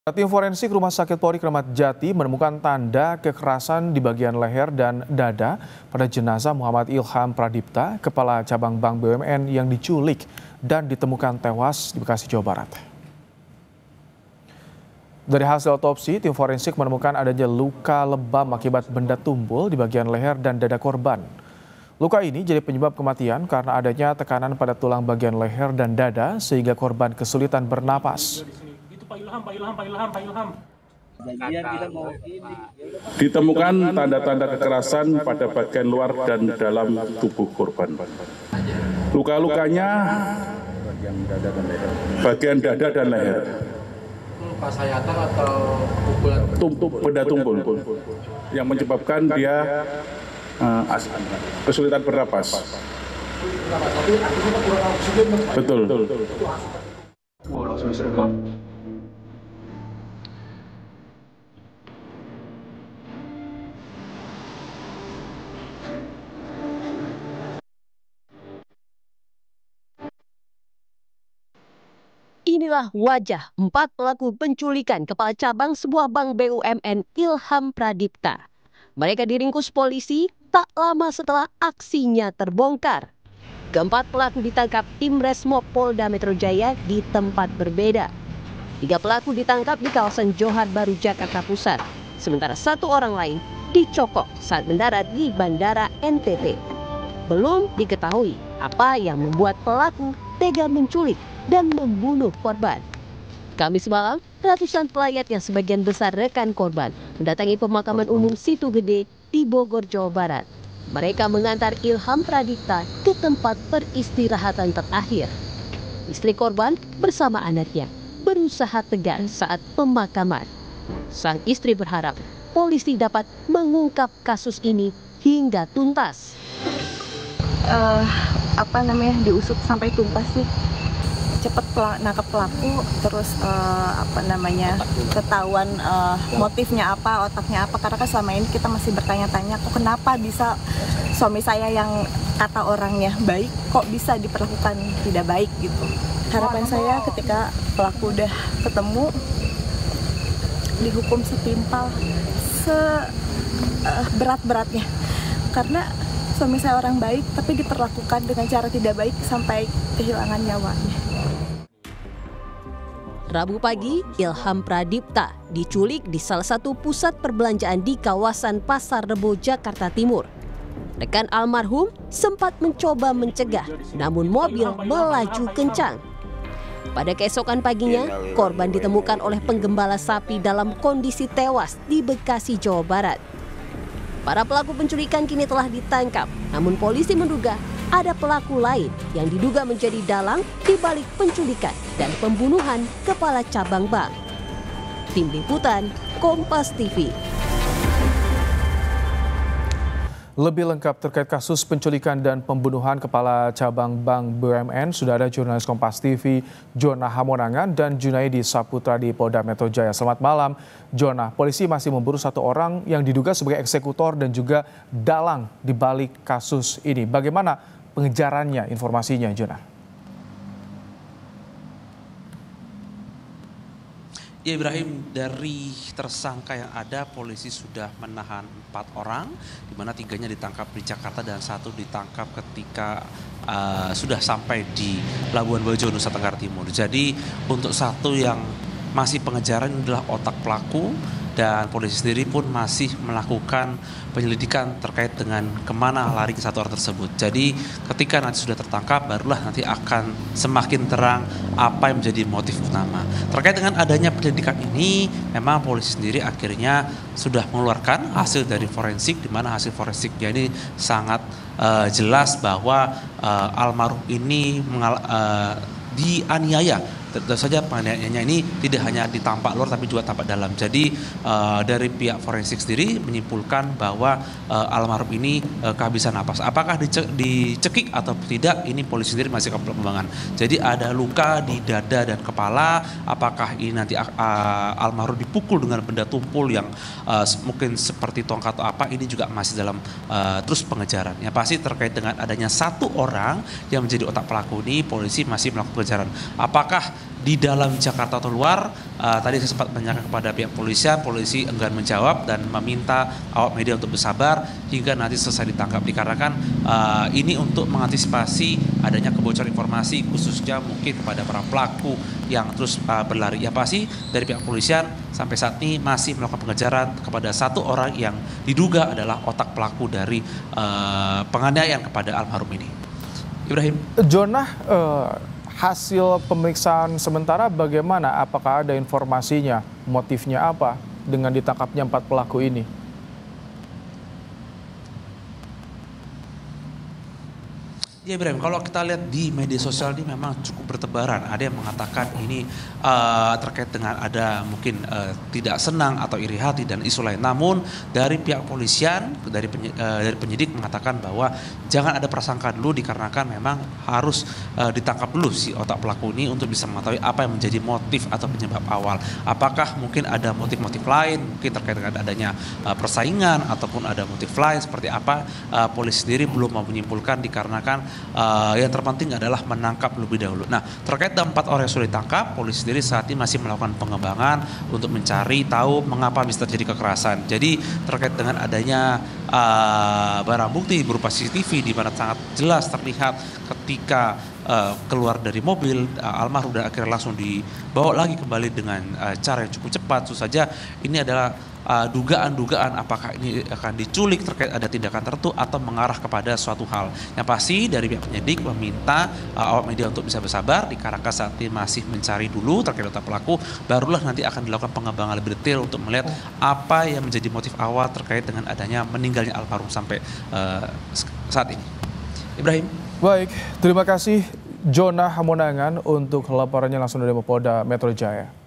Tim forensik Rumah Sakit Polri Kramat Jati menemukan tanda kekerasan di bagian leher dan dada pada jenazah Muhammad Ilham Pradipta, Kepala Cabang Bank BUMN yang diculik dan ditemukan tewas di Bekasi, Jawa Barat. Dari hasil otopsi, tim forensik menemukan adanya luka lebam akibat benda tumpul di bagian leher dan dada korban. Luka ini jadi penyebab kematian karena adanya tekanan pada tulang bagian leher dan dada sehingga korban kesulitan bernapas. Ditemukan tanda-tanda kekerasan pada bagian luar dan dalam tubuh korban. Luka-lukanya bagian dada dan leher. Sayatan atau pukulan? Benda tumpul yang menyebabkan dia kesulitan bernapas. Betul. Inilah wajah 4 pelaku penculikan kepala cabang sebuah bank BUMN Ilham Pradipta. Mereka diringkus polisi tak lama setelah aksinya terbongkar. Keempat pelaku ditangkap tim Resmob Polda Metro Jaya di tempat berbeda. 3 pelaku ditangkap di kawasan Johar Baru, Jakarta Pusat. Sementara 1 orang lain dicokok saat mendarat di Bandara NTT. Belum diketahui apa yang membuat pelaku tega menculik dan membunuh korban. Kamis malam, ratusan pelayat yang sebagian besar rekan korban mendatangi pemakaman umum Situ Gede di Bogor, Jawa Barat. Mereka mengantar Ilham Pradipta ke tempat peristirahatan terakhir. Istri korban bersama anaknya berusaha tegar saat pemakaman. Sang istri berharap polisi dapat mengungkap kasus ini hingga tuntas. Diusut sampai tuntas sih. Cepat nangkap pelaku, terus ketahuan motifnya apa, otaknya apa, karena kan selama ini kita masih bertanya-tanya kok kenapa bisa suami saya yang kata orangnya baik kok bisa diperlakukan tidak baik gitu. Harapan saya ketika pelaku udah ketemu dihukum setimpal seberat-beratnya, karena suami saya orang baik tapi diperlakukan dengan cara tidak baik sampai kehilangan nyawanya. Rabu pagi, Ilham Pradipta diculik di salah satu pusat perbelanjaan di kawasan Pasar Rebo, Jakarta Timur. Rekan almarhum sempat mencoba mencegah, namun mobil melaju kencang. Pada keesokan paginya, korban ditemukan oleh penggembala sapi dalam kondisi tewas di Bekasi, Jawa Barat. Para pelaku penculikan kini telah ditangkap, namun polisi menduga ada pelaku lain yang diduga menjadi dalang di balik penculikan dan pembunuhan kepala cabang bank. Tim Liputan, Kompas TV. Lebih lengkap terkait kasus penculikan dan pembunuhan Kepala Cabang Bank BUMN sudah ada jurnalis Kompas TV Jona Hamonangan dan Junaidi Saputra di Polda Metro Jaya. Selamat malam, Jona. Polisi masih memburu 1 orang yang diduga sebagai eksekutor dan juga dalang di balik kasus ini. Bagaimana pengejarannya, informasinya, Jona? Ya Ibrahim, dari tersangka yang ada polisi sudah menahan 4 orang, di mana 3-nya ditangkap di Jakarta dan 1 ditangkap ketika sudah sampai di Labuan Bajo, Nusa Tenggara Timur. Jadi untuk 1 yang masih pengejaran adalah otak pelaku, dan polisi sendiri pun masih melakukan penyelidikan terkait dengan kemana lari 1 orang tersebut. Jadi ketika nanti sudah tertangkap, barulah nanti akan semakin terang apa yang menjadi motif utama. Terkait dengan adanya penyelidikan ini, memang polisi sendiri akhirnya sudah mengeluarkan hasil dari forensik, di mana hasil forensiknya ini sangat jelas bahwa almarhum ini dianiaya. Tentu saja penganiayaannya ini tidak hanya di tampak luar tapi juga tampak dalam. Jadi dari pihak forensik sendiri menyimpulkan bahwa almarhum ini kehabisan napas. Apakah dicekik atau tidak, ini polisi sendiri masih pengembangan. Jadi ada luka di dada dan kepala. Apakah ini nanti almarhum dipukul dengan benda tumpul yang mungkin seperti tongkat atau apa, ini juga masih dalam terus pengejaran. Yang pasti terkait dengan adanya 1 orang yang menjadi otak pelaku ini, polisi masih melakukan pengejaran. Apakah di dalam Jakarta atau luar. Tadi saya sempat menanyakan kepada pihak polisian, polisi enggan menjawab dan meminta awak media untuk bersabar hingga nanti selesai ditangkap, dikarenakan ini untuk mengantisipasi adanya kebocoran informasi khususnya mungkin kepada para pelaku yang terus berlari. Ya pasti dari pihak polisian sampai saat ini masih melakukan pengejaran kepada satu orang yang diduga adalah otak pelaku dari penganiayaan kepada almarhum ini. Ibrahim. Jonah, hasil pemeriksaan sementara bagaimana? Apakah ada informasinya? Motifnya apa dengan ditangkapnya 4 pelaku ini? Ya Ibrahim, kalau kita lihat di media sosial ini memang cukup bertebaran. Ada yang mengatakan ini terkait dengan ada mungkin tidak senang atau iri hati dan isu lain. Namun dari pihak polisian, dari penyidik mengatakan bahwa jangan ada prasangka dulu dikarenakan memang harus ditangkap dulu si otak pelaku ini untuk bisa mengetahui apa yang menjadi motif atau penyebab awal. Apakah mungkin ada motif-motif lain, mungkin terkait dengan adanya persaingan ataupun ada motif lain seperti apa, polisi sendiri belum mau menyimpulkan dikarenakan yang terpenting adalah menangkap lebih dahulu. Nah, terkait dengan 4 orang yang sudah ditangkap, polisi sendiri saat ini masih melakukan pengembangan untuk mencari tahu mengapa bisa terjadi kekerasan. Jadi terkait dengan adanya barang bukti berupa CCTV di mana sangat jelas terlihat ketika keluar dari mobil almarhum dan akhirnya langsung dibawa lagi kembali dengan cara yang cukup cepat. Tentu saja ini adalah dugaan-dugaan apakah ini akan diculik terkait ada tindakan tertentu atau mengarah kepada suatu hal. Yang pasti dari pihak penyidik meminta awak media untuk bisa bersabar dikarenakan saat ini masih mencari dulu terkait otak pelaku, barulah nanti akan dilakukan pengembangan lebih detail untuk melihat apa yang menjadi motif awal terkait dengan adanya meninggalnya almarhum sampai saat ini. Ibrahim. Baik, terima kasih Jonah Hamonangan untuk laporannya langsung dari Polda Metro Jaya.